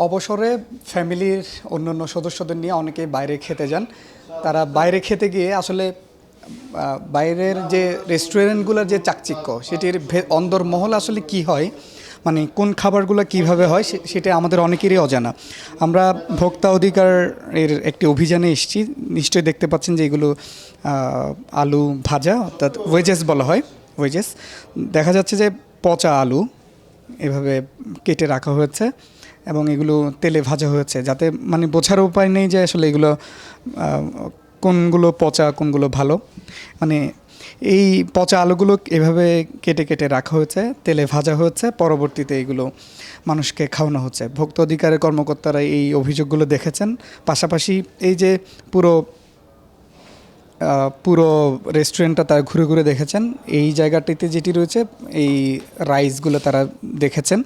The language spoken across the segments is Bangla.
অবসরে ফ্যামিলির অন্যান্য সদস্যদের নিয়ে অনেকে বাইরে খেতে যান। তারা বাইরে খেতে গিয়ে আসলে বাইরের যে রেস্টুরেন্টগুলোর যে চাকচিক্য সেটির অন্দরমহল আসলে কি হয়, মানে কোন খাবারগুলো কিভাবে হয় সেটা আমাদের অনেকেরই অজানা। আমরা ভোক্তা অধিকার এর একটি অভিযানে এসেছি। নিশ্চয়ই দেখতে পাচ্ছেন যে এগুলো আলু ভাজা, অর্থাৎ ওয়েজেস বলা হয়। ওয়েজেস দেখা যাচ্ছে যে পচা আলু এভাবে কেটে রাখা হয়েছে এবং এগুলো তেলে ভাজা হয়েছে, যাতে মানে বোঝার উপায় নেই যে আসলে এগুলো কোনগুলো পচা কোনগুলো ভালো। মানে এই পচা আলুগুলো এভাবে কেটে কেটে রাখা হয়েছে, তেলে ভাজা হয়েছে, পরবর্তীতে এগুলো মানুষকে খাওয়ানো হচ্ছে। ভোক্তা অধিকারের কর্মকর্তারা এই অভিযোগগুলো দেখেছেন। পাশাপাশি এই যে পুরো পুরো রেস্টুরেন্টটা তারা ঘুরে ঘুরে দেখেছেন। এই জায়গাটিতে যেটি রয়েছে এই রাইসগুলো তারা দেখেছেন।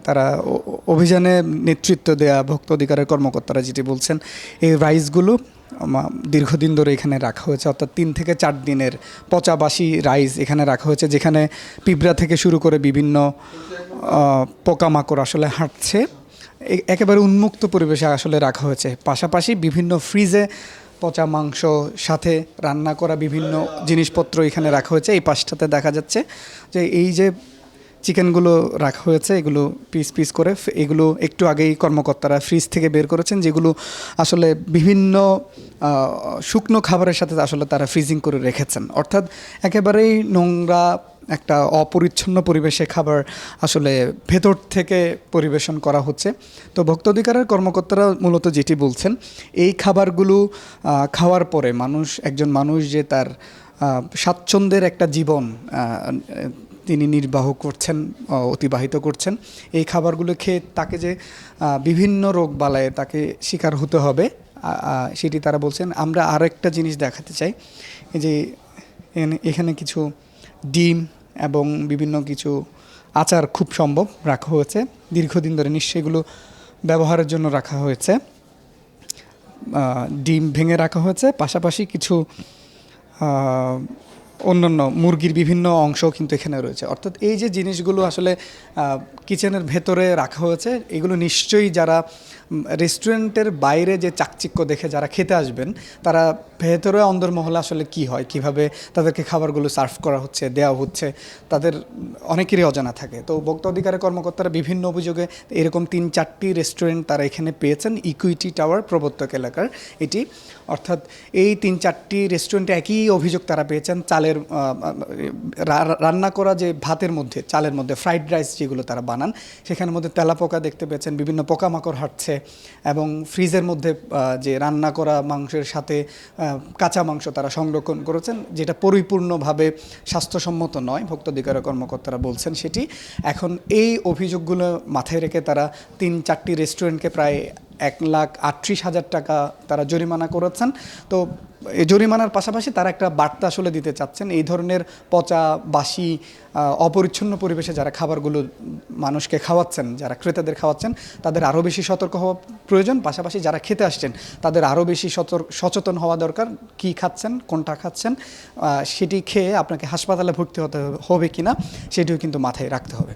তারা অভিযানে নেতৃত্ব দেয়া ভোক্তা অধিকারের কর্মকর্তারা যেটি বলছেন, এই রাইসগুলো দীর্ঘদিন ধরে এখানে রাখা হয়েছে, অর্থাৎ 3 থেকে 4 দিনের পচাবাসি রাইস এখানে রাখা হয়েছে, যেখানে পিঁপড়া থেকে শুরু করে বিভিন্ন পোকামাকড় আসলে হাঁটছে। একেবারে উন্মুক্ত পরিবেশে আসলে রাখা হয়েছে। পাশাপাশি বিভিন্ন ফ্রিজে পচা মাংস সাথে রান্না করা বিভিন্ন জিনিসপত্র এখানে রাখা হয়েছে। এই পাশটাতে দেখা যাচ্ছে যে এই যে চিকেনগুলো রাখা হয়েছে, এগুলো পিস পিস করে, এগুলো একটু আগেই কর্মকর্তারা ফ্রিজ থেকে বের করেছেন, যেগুলো আসলে বিভিন্ন শুকনো খাবারের সাথে আসলে তারা ফ্রিজিং করে রেখেছেন। অর্থাৎ একেবারেই নোংরা একটা অপরিচ্ছন্ন পরিবেশে খাবার আসলে ভেতর থেকে পরিবেশন করা হচ্ছে। তো ভোক্তা অধিকারের কর্মকর্তারা মূলত যেটি বলছেন, এই খাবারগুলো খাওয়ার পরে একজন মানুষ যে তার স্বাচ্ছন্দ্যের একটা জীবন তিনি নির্বাহ করছেন, অতিবাহিত করছেন, এই খাবারগুলো খেয়ে তাকে যে বিভিন্ন রোগ বালায় তাকে শিকার হতে হবে সেটি তারা বলছেন। আমরা আরেকটা জিনিস দেখাতে চাই, যে এখানে কিছু ডিম এবং বিভিন্ন কিছু আচার খুব সম্ভব রাখা হয়েছে দীর্ঘদিন ধরে, নিশ্চয়ই এগুলো ব্যবহারের জন্য রাখা হয়েছে। ডিম ভেঙে রাখা হয়েছে, পাশাপাশি কিছু অন্যান্য মুরগির বিভিন্ন অংশও কিন্তু এখানে রয়েছে। অর্থাৎ এই যে জিনিসগুলো আসলে কিচেনের ভেতরে রাখা হয়েছে, এগুলো নিশ্চয়ই যারা রেস্টুরেন্টের বাইরে যে চাকচিক্য দেখে যারা খেতে আসবেন, তারা ভেতরে অন্দরমহলে আসলে কি হয়, কিভাবে তাদেরকে খাবারগুলো সার্ভ করা হচ্ছে, দেওয়া হচ্ছে, তাদের অনেকেরই অজানা থাকে। তো ভোক্তা অধিকারের কর্মকর্তারা বিভিন্ন অভিযোগে এরকম 3-4টি রেস্টুরেন্ট তারা এখানে পেয়েছেন। ইকুইটি টাওয়ার প্রবর্তক এলাকার এটি, অর্থাৎ এই 3-4টি রেস্টুরেন্টে একই অভিযোগ তারা পেয়েছেন। চালের রান্না করা যে ভাতের মধ্যে, চালের মধ্যে ফ্রাইড রাইস যেগুলো তারা বানান, সেখানের মধ্যে তেলাপোকা দেখতে পেয়েছেন, বিভিন্ন পোকামাকড় হাঁটছে, এবং ফ্রিজের মধ্যে যে রান্না করা মাংসের সাথে কাঁচা মাংস তারা সংরক্ষণ করেছেন, যেটা পরিপূর্ণভাবে স্বাস্থ্যসম্মত নয়, ভোক্তা অধিকার কর্মকর্তারা বলছেন সেটি। এখন এই অভিযোগগুলো মাথায় রেখে তারা 3-4টি রেস্টুরেন্টকে প্রায় 1,38,000 টাকা তারা জরিমানা করেছেন। তো এই জরিমানার পাশাপাশি তারা একটা বার্তা আসলে দিতে চাচ্ছেন, এই ধরনের পচা বাসি অপরিচ্ছন্ন পরিবেশে যারা খাবারগুলো মানুষকে খাওয়াচ্ছেন, যারা ক্রেতাদের খাওয়াচ্ছেন, তাদের আরও বেশি সতর্ক হওয়া প্রয়োজন। পাশাপাশি যারা খেতে আসছেন তাদের আরও বেশি সচেতন হওয়া দরকার, কী খাচ্ছেন, কোনটা খাচ্ছেন, সেটি খেয়ে আপনাকে হাসপাতালে ভর্তি হতে হবে কিনা সেটিও কিন্তু মাথায় রাখতে হবে।